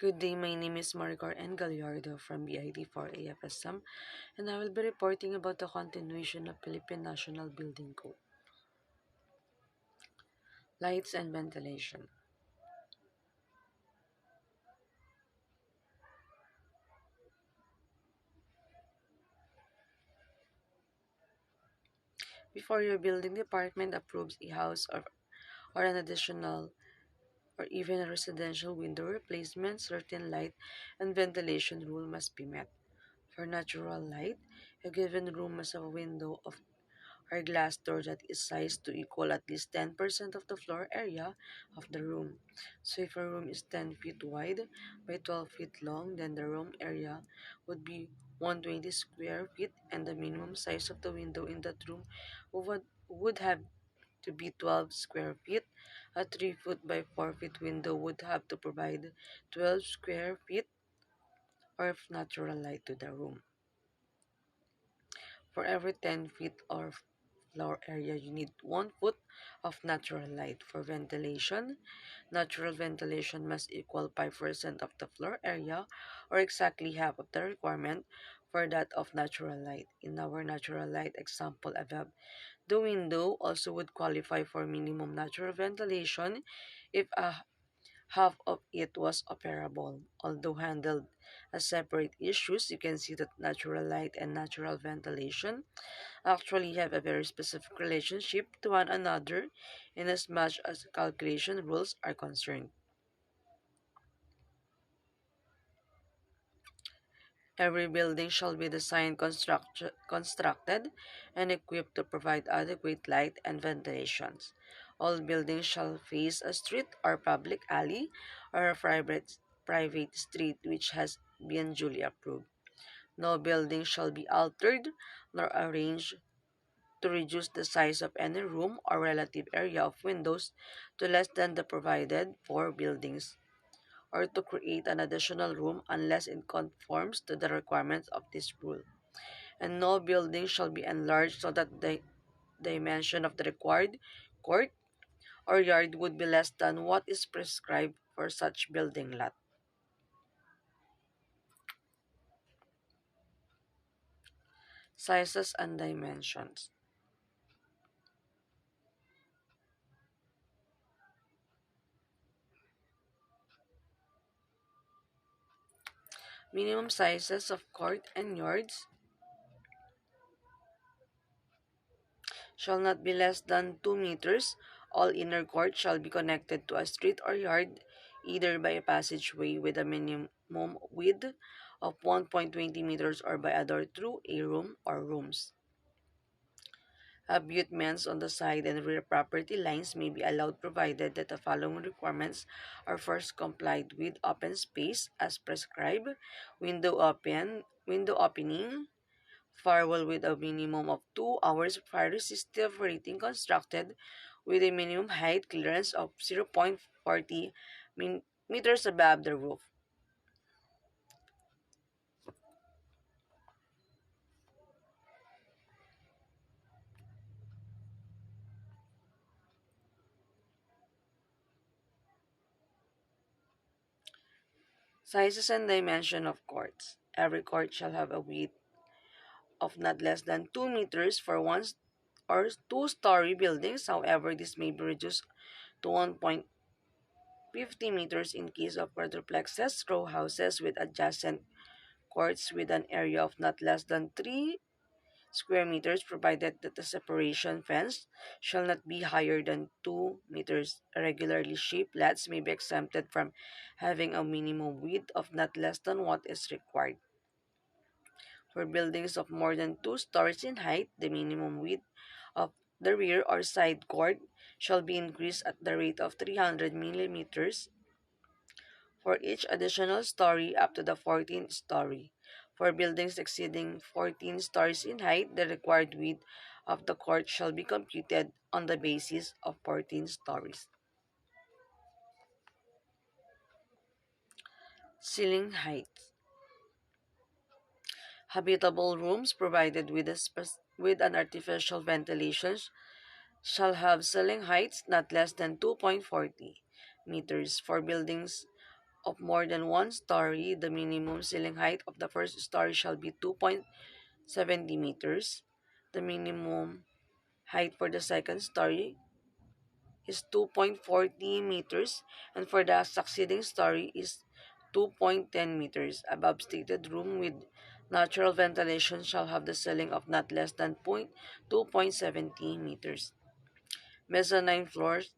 Good day, my name is Maricor N. Gallardo from BID4AFSM, and I will be reporting about the continuation of Philippine National Building Code. Lights and ventilation. Before your building department approves a house or an additional or even a residential window replacement, certain light and ventilation rule must be met. For natural light, a given room must have a window of or glass door that is sized to equal at least 10% of the floor area of the room. So if a room is 10 feet wide by 12 feet long, then the room area would be 120 square feet, and the minimum size of the window in that room would have to be 12 square feet. A 3 foot by 4 feet window would have to provide 12 square feet of natural light to the room. For every 10 feet of floor area, you need 1 foot of natural light. For ventilation, natural ventilation must equal 5% of the floor area, or exactly half of the requirement for that of natural light. In our natural light example above, the window also would qualify for minimum natural ventilation if a half of it was operable. Although handled as separate issues, you can see that natural light and natural ventilation actually have a very specific relationship to one another in as much as calculation rules are concerned. Every building shall be designed, constructed, and equipped to provide adequate light and ventilation. All buildings shall face a street or public alley or a private street which has been duly approved. No building shall be altered nor arranged to reduce the size of any room or relative area of windows to less than the provided for buildings, or to create an additional room unless it conforms to the requirements of this rule. And no building shall be enlarged so that the dimension of the required court or yard would be less than what is prescribed for such building lot. Sizes and dimensions. Minimum sizes of court and yards shall not be less than 2 meters. All inner court shall be connected to a street or yard, either by a passageway with a minimum width of 1.20 meters or by a door through a room or rooms. Abutments on the side and rear property lines may be allowed provided that the following requirements are first complied with: open space as prescribed, window opening, firewall with a minimum of 2 hours fire resistive rating constructed with a minimum height clearance of 0.40 meters above the roof. Sizes and dimension of courts. Every court shall have a width of not less than 2 meters for one or two-story buildings. However, this may be reduced to 1.50 meters in case of quadruplexes, row houses with adjacent courts with an area of not less than 3 square meters, provided that the separation fence shall not be higher than 2 meters. Irregularly shaped lots may be exempted from having a minimum width of not less than what is required. For buildings of more than 2 stories in height, the minimum width of the rear or side court shall be increased at the rate of 300 millimeters for each additional story up to the 14th story. For buildings exceeding 14 stories in height, the required width of the court shall be computed on the basis of 14 stories. Ceiling height. Habitable rooms provided with, with an artificial ventilation shall have ceiling heights not less than 2.40 meters. For buildings of more than one story, the minimum ceiling height of the first story shall be 2.70 meters. The minimum height for the second story is 2.40 meters, and for the succeeding story is 2.10 meters. Above stated room with natural ventilation shall have the ceiling of not less than 2.70 meters. Mezzanine floors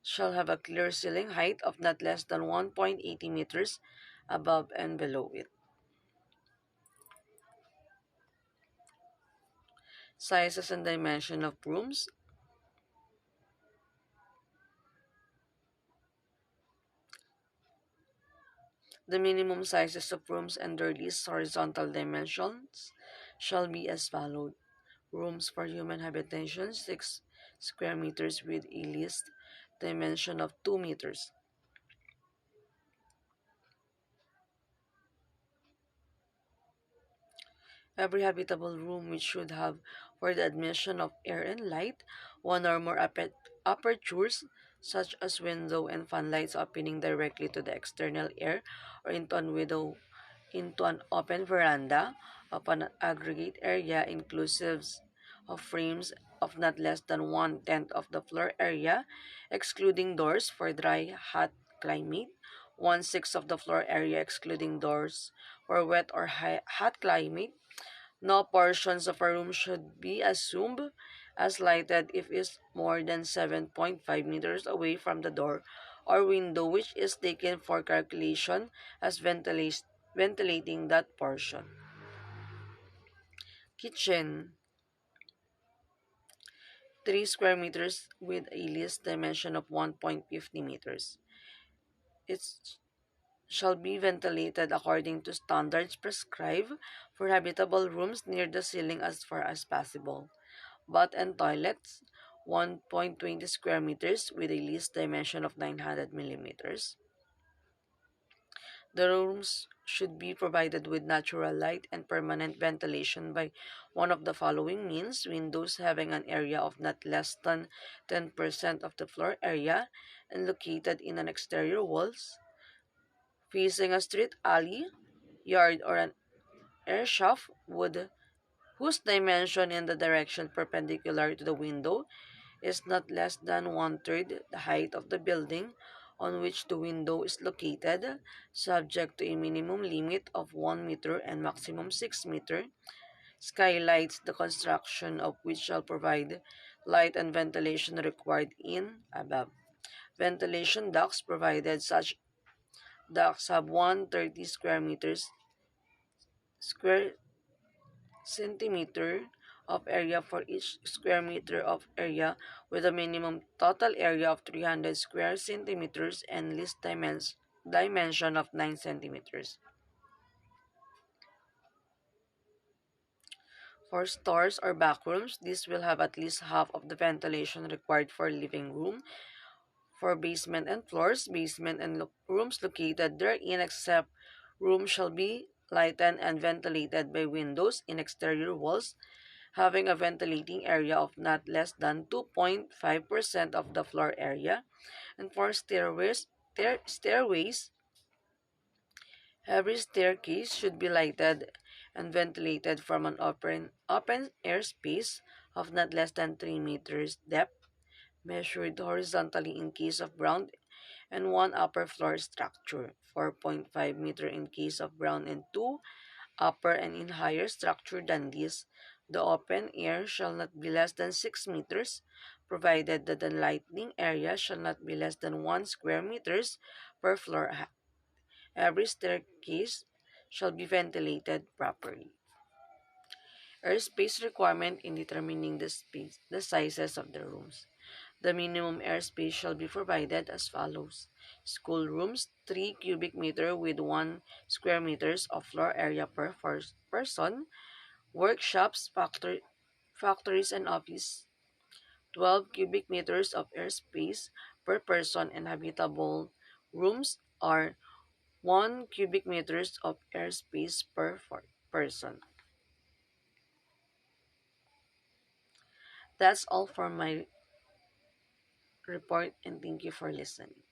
shall have a clear ceiling height of not less than 1.80 meters above and below it. Sizes and dimension of rooms. The minimum sizes of rooms and their least horizontal dimensions shall be as follows. Rooms for human habitation 6 square meters with a least dimension of 2 meters. Every habitable room which should have, for the admission of air and light, one or more apertures, such as window and fanlights opening directly to the external air or into an open veranda of an aggregate area inclusive of frames of not less than one-tenth of the floor area, excluding doors for dry, hot climate, one-sixth of the floor area excluding doors for wet or hot climate. No portions of a room should be assumed as lighted if it is more than 7.5 meters away from the door or window which is taken for calculation as ventilating that portion. Kitchen 3 square meters with a least dimension of 1.50 meters. It shall be ventilated according to standards prescribed for habitable rooms near the ceiling as far as possible. Bath and toilets 1.20 square meters with a least dimension of 900 millimeters. The rooms should be provided with natural light and permanent ventilation by one of the following means: windows having an area of not less than 10% of the floor area and located in an exterior walls, facing a street, alley, yard, or an air shaft would whose dimension in the direction perpendicular to the window is not less than one-third the height of the building on which the window is located, subject to a minimum limit of 1 meter and maximum 6 meter. Skylights, the construction of which shall provide light and ventilation required in above. Ventilation ducts, provided such ducts have 130 square centimeter of area for each square meter of area, with a minimum total area of 300 square centimeters and least dimension of 9 centimeters. For stores or back rooms, this will have at least half of the ventilation required for living room. For basement and floors, basement and rooms located therein except rooms shall be lighted and ventilated by windows in exterior walls having a ventilating area of not less than 2.5% of the floor area. And for stairways, every staircase should be lighted and ventilated from an open air space of not less than 3 meters depth, measured horizontally in case of ground and one upper floor structure, 4.5 meter in case of ground and 2 upper and in higher structure than this. The open air shall not be less than 6 meters, provided that the lighting area shall not be less than 1 square meters per floor. Every staircase shall be ventilated properly. Airspace requirement in determining the sizes of the rooms. The minimum airspace shall be provided as follows. School rooms, 3 cubic meter with 1 square meters of floor area per person. Workshops, factories, and office, 12 cubic meters of airspace per person, and habitable rooms are 1 cubic meters of airspace per person. That's all for my report, and thank you for listening.